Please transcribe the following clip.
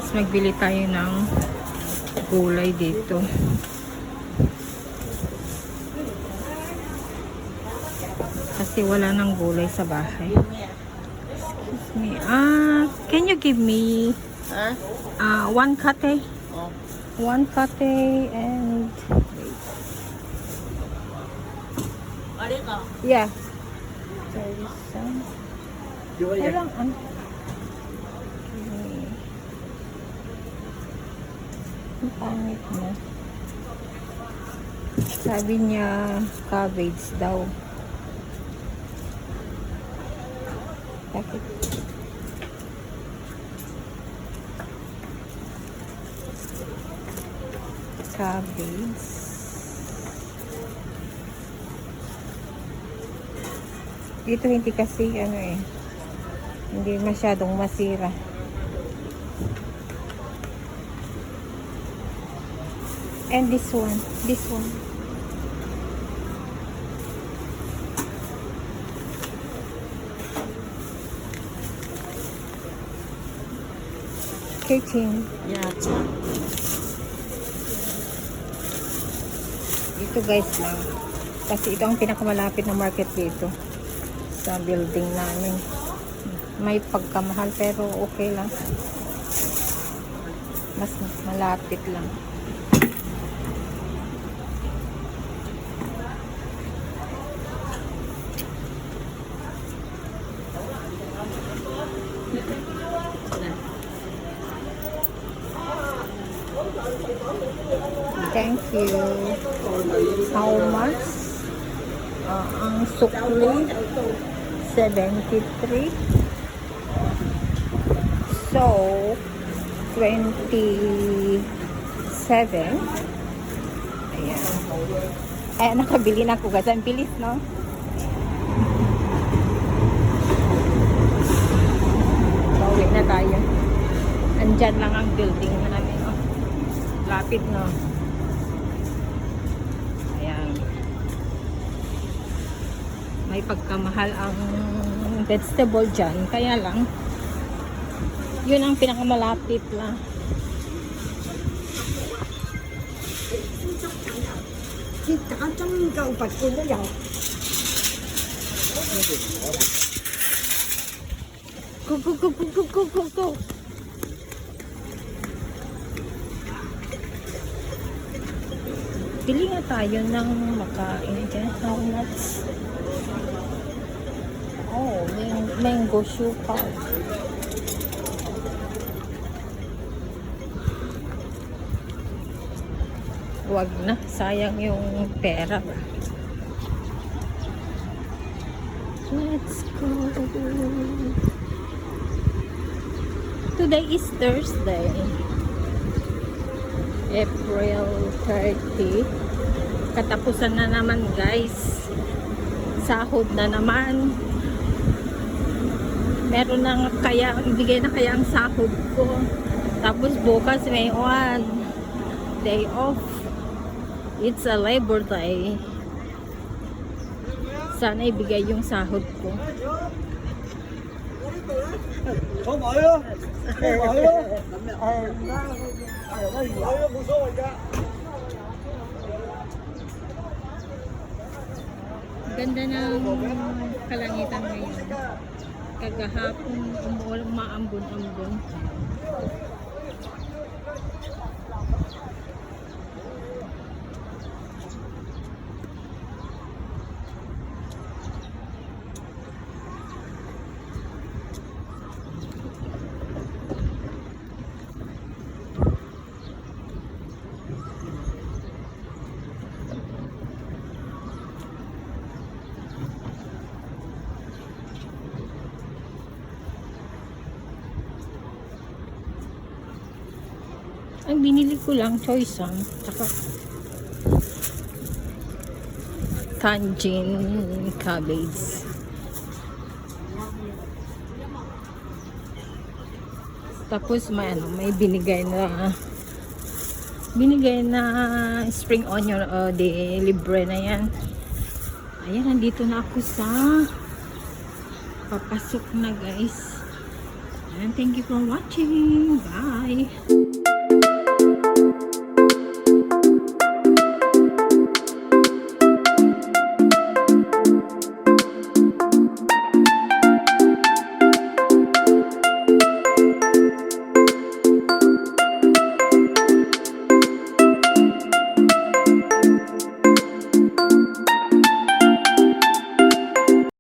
guys, magbili tayo ng gulay dito. Kasi wala nang gulay sa bahay. Excuse me. Can you give me one kate? One kate and yeah. There is some. Parang ang pangit na. Sabi niya cabbage daw. Bakit? Cabbage. Dito hindi kasi hindi masyadong masira. And this one. $13. Yeah. Dito guys lang. Kasi ito ang pinakamalapit na market dito sa building namin. May pagkamahal pero okay lang. Mas malapit lang. Thank you. How much? Ang sukli 73. So 27. Ayan. Nakabili na ako guys. Ang bilis, no? Pauwi na tayo. Andyan lang ang building namin, no? Lapit, no? May pagkamahal ang vegetable dyan. Kaya lang, yun ang pinakamalapit lang. Go. Pili nga tayo ng makain dyan. How much? Oh, mango sugar. Wag na, sayang yung pera. Let's go. Today is Thursday, April 30. Katapusan na naman guys. Sahod na naman. Meron na kaya, ibigay na kaya ang sahod ko. Tapos bukas may one day off. It's a Labor Day. Sana ibigay yung sahod ko. Ganda ng kalangitan ngayon. Kagahapon umaambon-ambon. Ang binili ko lang, choysam, tsaka tangerine cabbage. Tapos may binigay na spring onion, de libre na yan. Ayan, nandito na ako sa papasok na guys. And thank you for watching. Bye!